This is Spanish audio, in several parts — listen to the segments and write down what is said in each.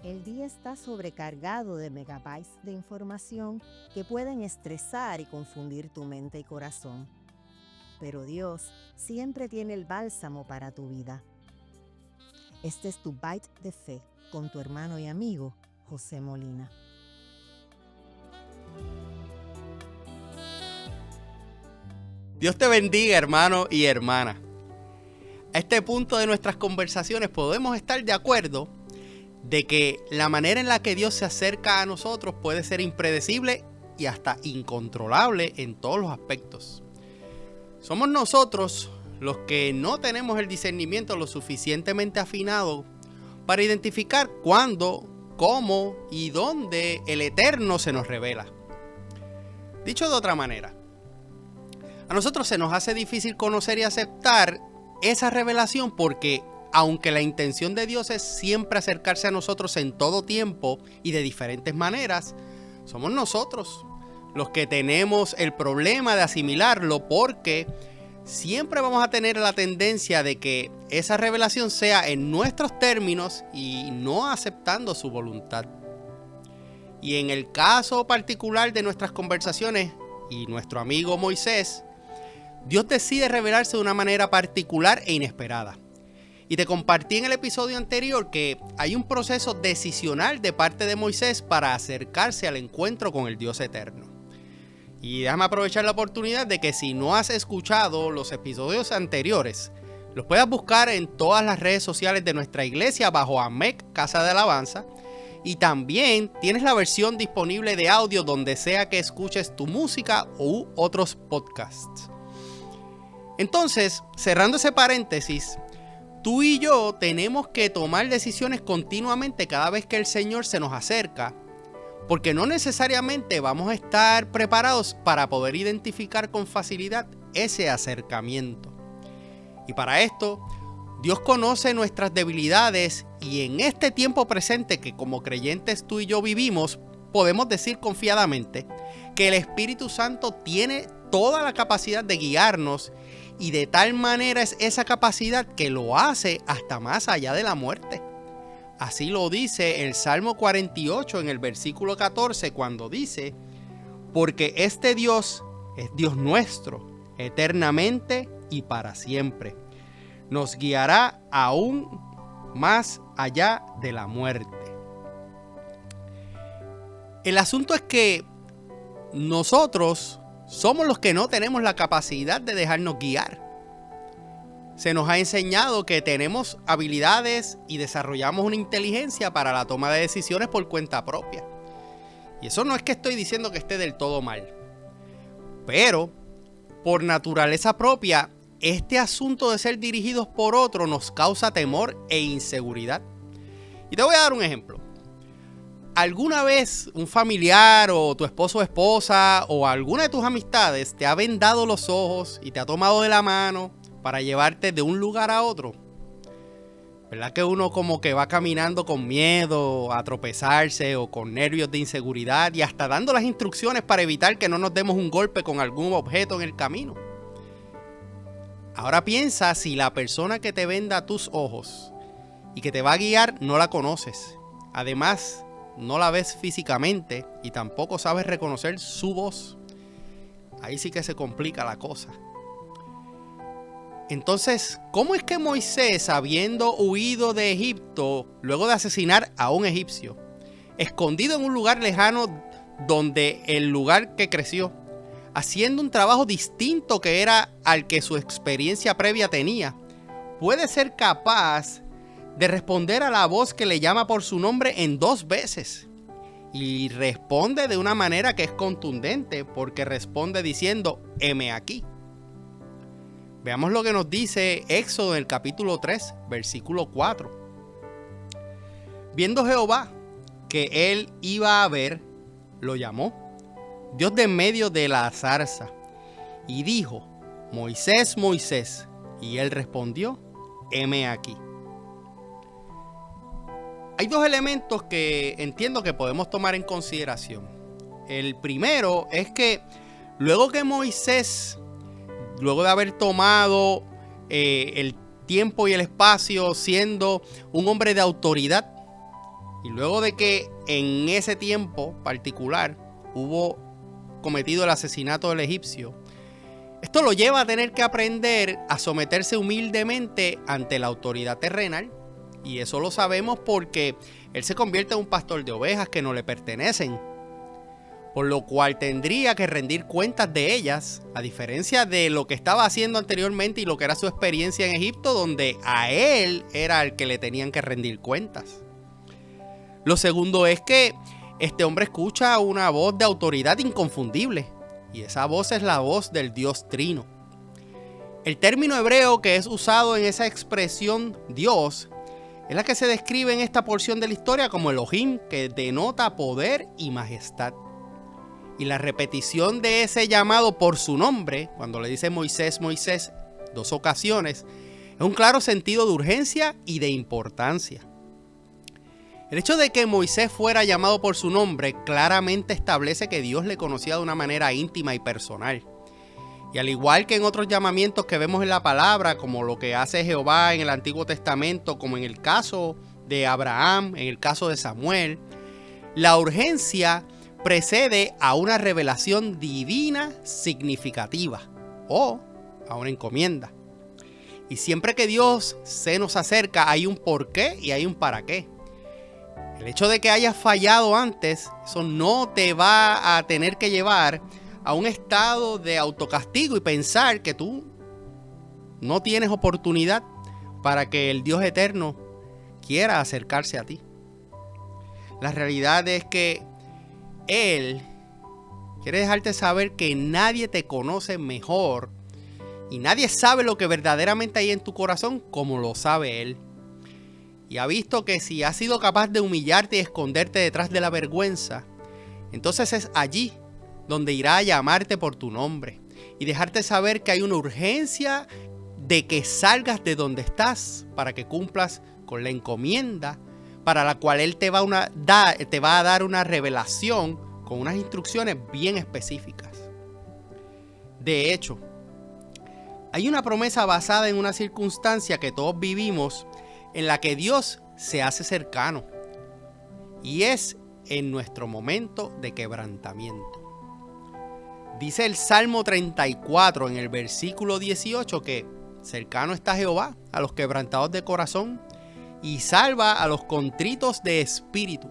El día está sobrecargado de megabytes de información que pueden estresar y confundir tu mente y corazón. Pero Dios siempre tiene el bálsamo para tu vida. Este es tu Bite de Fe con tu hermano y amigo José Molina. Dios te bendiga, hermano y hermana. A este punto de nuestras conversaciones podemos estar de acuerdo de que la manera en la que Dios se acerca a nosotros puede ser impredecible y hasta incontrolable en todos los aspectos. Somos nosotros los que no tenemos el discernimiento lo suficientemente afinado para identificar cuándo, cómo y dónde el Eterno se nos revela. Dicho de otra manera, a nosotros se nos hace difícil conocer y aceptar esa revelación porque aunque la intención de Dios es siempre acercarse a nosotros en todo tiempo y de diferentes maneras, somos nosotros los que tenemos el problema de asimilarlo porque siempre vamos a tener la tendencia de que esa revelación sea en nuestros términos y no aceptando su voluntad. Y en el caso particular de nuestras conversaciones y nuestro amigo Moisés, Dios decide revelarse de una manera particular e inesperada. Y te compartí en el episodio anterior que hay un proceso decisional de parte de Moisés para acercarse al encuentro con el Dios eterno. Y déjame aprovechar la oportunidad de que si no has escuchado los episodios anteriores, los puedas buscar en todas las redes sociales de nuestra iglesia bajo AMEC Casa de Alabanza. Y también tienes la versión disponible de audio donde sea que escuches tu música u otros podcasts. Entonces, cerrando ese paréntesis, tú y yo tenemos que tomar decisiones continuamente cada vez que el Señor se nos acerca, porque no necesariamente vamos a estar preparados para poder identificar con facilidad ese acercamiento. Y para esto, Dios conoce nuestras debilidades y en este tiempo presente que como creyentes tú y yo vivimos, podemos decir confiadamente que el Espíritu Santo tiene toda la capacidad de guiarnos y de tal manera es esa capacidad que lo hace hasta más allá de la muerte. Así lo dice el Salmo 48 en el versículo 14 cuando dice: porque este Dios es Dios nuestro, eternamente y para siempre. Nos guiará aún más allá de la muerte. El asunto es que nosotros somos los que no tenemos la capacidad de dejarnos guiar. Se nos ha enseñado que tenemos habilidades y desarrollamos una inteligencia para la toma de decisiones por cuenta propia. Y eso no es que estoy diciendo que esté del todo mal. Pero, por naturaleza propia, este asunto de ser dirigidos por otro nos causa temor e inseguridad. Y te voy a dar un ejemplo. ¿Alguna vez un familiar o tu esposo o esposa o alguna de tus amistades te ha vendado los ojos y te ha tomado de la mano para llevarte de un lugar a otro? ¿Verdad que uno como que va caminando con miedo a tropezarse o con nervios de inseguridad y hasta dando las instrucciones para evitar que no nos demos un golpe con algún objeto en el camino? Ahora piensa si la persona que te venda tus ojos y que te va a guiar no la conoces. Además, no la ves físicamente y tampoco sabes reconocer su voz. Ahí sí que se complica la cosa. Entonces, ¿cómo es que Moisés, habiendo huido de Egipto, luego de asesinar a un egipcio, escondido en un lugar lejano donde el lugar que creció, haciendo un trabajo distinto que era al que su experiencia previa tenía, puede ser capaz de responder a la voz que le llama por su nombre en 2 veces? Y responde de una manera que es contundente, porque responde diciendo: heme aquí. Veamos lo que nos dice Éxodo en el capítulo 3, versículo 4. Viendo Jehová que él iba a ver, lo llamó, Dios de en medio de la zarza, y dijo: Moisés, Moisés. Y él respondió: heme aquí. Hay 2 elementos que entiendo que podemos tomar en consideración. El primero es que luego que Moisés, luego de haber tomado el tiempo y el espacio siendo un hombre de autoridad, Y luego de que en ese tiempo particular hubo cometido el asesinato del egipcio, esto lo lleva a tener que aprender a someterse humildemente ante la autoridad terrenal. Y eso lo sabemos porque él se convierte en un pastor de ovejas que no le pertenecen, por lo cual tendría que rendir cuentas de ellas, a diferencia de lo que estaba haciendo anteriormente y lo que era su experiencia en Egipto, donde a él era el que le tenían que rendir cuentas. Lo segundo es que este hombre escucha una voz de autoridad inconfundible, y esa voz es la voz del Dios Trino. El término hebreo que es usado en esa expresión Dios es la que se describe en esta porción de la historia como Elohim, que denota poder y majestad. Y la repetición de ese llamado por su nombre, cuando le dice Moisés, Moisés, 2 ocasiones, es un claro sentido de urgencia y de importancia. El hecho de que Moisés fuera llamado por su nombre claramente establece que Dios le conocía de una manera íntima y personal. Y al igual que en otros llamamientos que vemos en la palabra, como lo que hace Jehová en el Antiguo Testamento, como en el caso de Abraham, en el caso de Samuel, la urgencia precede a una revelación divina significativa o a una encomienda. Y siempre que Dios se nos acerca hay un por qué y hay un para qué. El hecho de que hayas fallado antes, eso no te va a tener que llevar a un estado de autocastigo y pensar que tú no tienes oportunidad para que el Dios eterno quiera acercarse a ti. La realidad es que Él quiere dejarte saber que nadie te conoce mejor y nadie sabe lo que verdaderamente hay en tu corazón como lo sabe Él. Y ha visto que si has sido capaz de humillarte y esconderte detrás de la vergüenza, entonces es allí donde irá a llamarte por tu nombre y dejarte saber que hay una urgencia de que salgas de donde estás para que cumplas con la encomienda para la cual Él te va a dar una revelación con unas instrucciones bien específicas. De hecho, hay una promesa basada en una circunstancia que todos vivimos en la que Dios se hace cercano, y es en nuestro momento de quebrantamiento. Dice el Salmo 34 en el versículo 18 que cercano está Jehová a los quebrantados de corazón y salva a los contritos de espíritu.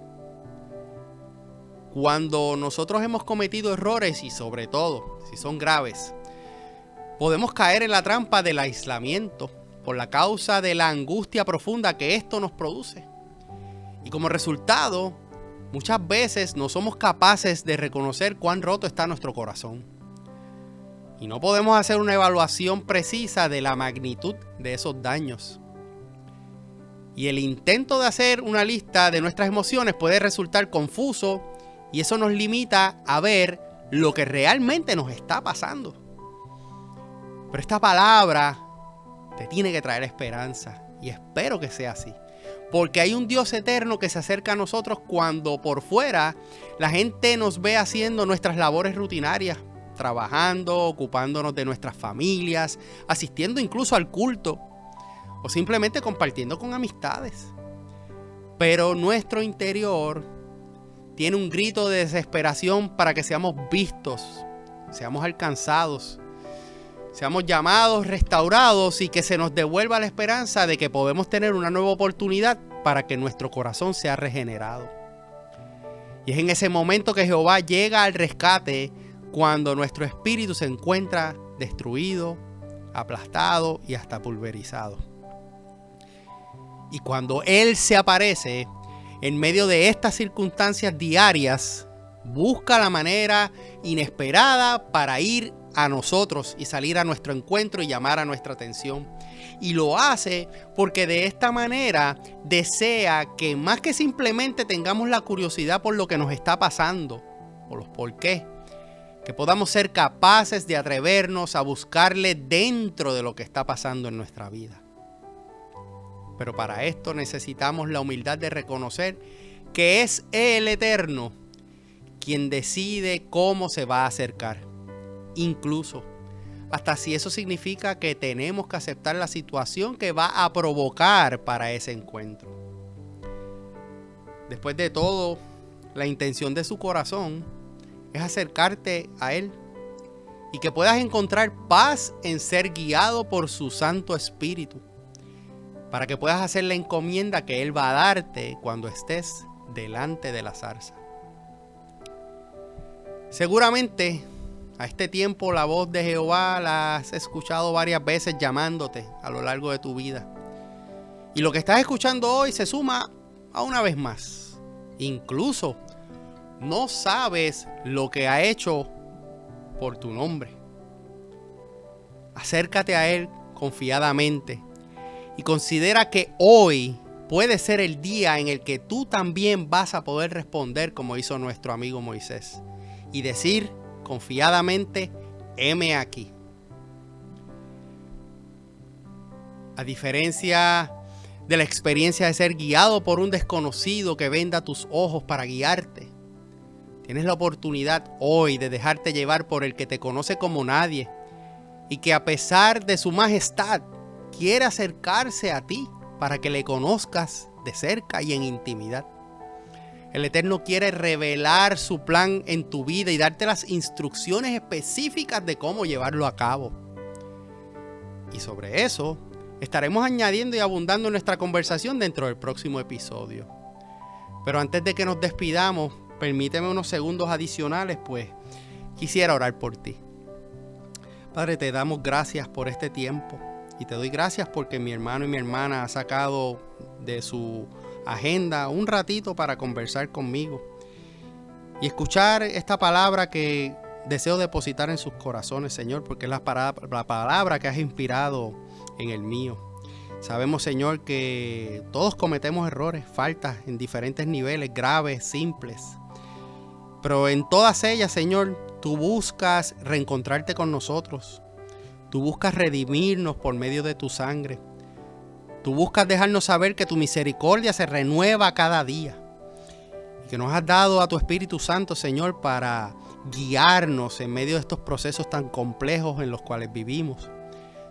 Cuando nosotros hemos cometido errores y sobre todo si son graves, podemos caer en la trampa del aislamiento por la causa de la angustia profunda que esto nos produce. Y como resultado, muchas veces no somos capaces de reconocer cuán roto está nuestro corazón. Y no podemos hacer una evaluación precisa de la magnitud de esos daños. Y el intento de hacer una lista de nuestras emociones puede resultar confuso y eso nos limita a ver lo que realmente nos está pasando. Pero esta palabra te tiene que traer esperanza y espero que sea así. Porque hay un Dios eterno que se acerca a nosotros cuando por fuera la gente nos ve haciendo nuestras labores rutinarias, trabajando, ocupándonos de nuestras familias, asistiendo incluso al culto o simplemente compartiendo con amistades. Pero nuestro interior tiene un grito de desesperación para que seamos vistos, seamos alcanzados, seamos llamados, restaurados y que se nos devuelva la esperanza de que podemos tener una nueva oportunidad para que nuestro corazón sea regenerado. Y es en ese momento que Jehová llega al rescate cuando nuestro espíritu se encuentra destruido, aplastado y hasta pulverizado. Y cuando Él se aparece en medio de estas circunstancias diarias, busca la manera inesperada para ir a nosotros y salir a nuestro encuentro y llamar a nuestra atención. Y lo hace porque de esta manera desea que más que simplemente tengamos la curiosidad por lo que nos está pasando, o los por qué, que podamos ser capaces de atrevernos a buscarle dentro de lo que está pasando en nuestra vida. Pero para esto necesitamos la humildad de reconocer que es el Eterno quien decide cómo se va a acercar. Incluso hasta si eso significa que tenemos que aceptar la situación que va a provocar para ese encuentro. después de todo, la intención de su corazón es acercarte a Él y que puedas encontrar paz en ser guiado por su Santo Espíritu, para que puedas hacer la encomienda que Él va a darte cuando estés delante de la zarza. Seguramente a este tiempo la voz de Jehová la has escuchado varias veces llamándote a lo largo de tu vida. Y lo que estás escuchando hoy se suma a una vez más. Incluso no sabes lo que ha hecho por tu nombre. Acércate a Él confiadamente y considera que hoy puede ser el día en el que tú también vas a poder responder como hizo nuestro amigo Moisés y decir confiadamente: heme aquí. A diferencia de la experiencia de ser guiado por un desconocido que venda tus ojos para guiarte, tienes la oportunidad hoy de dejarte llevar por el que te conoce como nadie y que a pesar de su majestad quiere acercarse a ti para que le conozcas de cerca y en intimidad. El Eterno quiere revelar su plan en tu vida y darte las instrucciones específicas de cómo llevarlo a cabo. Y sobre eso estaremos añadiendo y abundando en nuestra conversación dentro del próximo episodio. Pero antes de que nos despidamos, permíteme unos segundos adicionales, pues quisiera orar por ti. Padre, te damos gracias por este tiempo y te doy gracias porque mi hermano y mi hermana han sacado de su agenda un ratito para conversar conmigo y escuchar esta palabra que deseo depositar en sus corazones, Señor, porque es la palabra que has inspirado en el mío. Sabemos, Señor, que todos cometemos errores, faltas en diferentes niveles, graves, simples. Pero en todas ellas, Señor, tú buscas reencontrarte con nosotros. Tú buscas redimirnos por medio de tu sangre. Tú buscas dejarnos saber que tu misericordia se renueva cada día. Y que nos has dado a tu Espíritu Santo, Señor, para guiarnos en medio de estos procesos tan complejos en los cuales vivimos.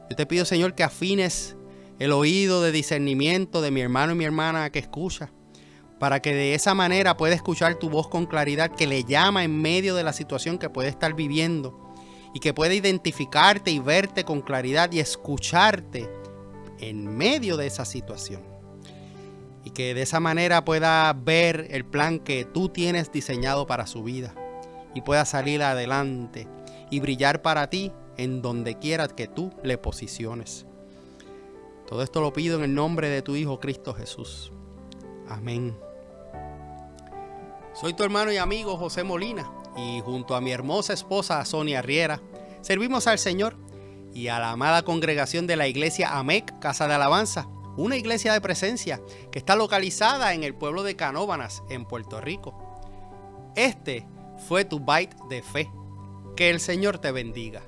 Yo te pido, Señor, que afines el oído de discernimiento de mi hermano y mi hermana que escucha, para que de esa manera pueda escuchar tu voz con claridad, que le llama en medio de la situación que puede estar viviendo y que pueda identificarte y verte con claridad y escucharte en medio de esa situación. Y que de esa manera pueda ver el plan que tú tienes diseñado para su vida y pueda salir adelante y brillar para ti en donde quiera que tú le posiciones. Todo esto lo pido en el nombre de tu Hijo Cristo Jesús. Amén. Soy tu hermano y amigo José Molina y junto a mi hermosa esposa Sonia Riera servimos al Señor y a la amada congregación de la iglesia AMEC, Casa de Alabanza, una iglesia de presencia que está localizada en el pueblo de Canóvanas, en Puerto Rico. Este fue tu Bite de Fe. Que el Señor te bendiga.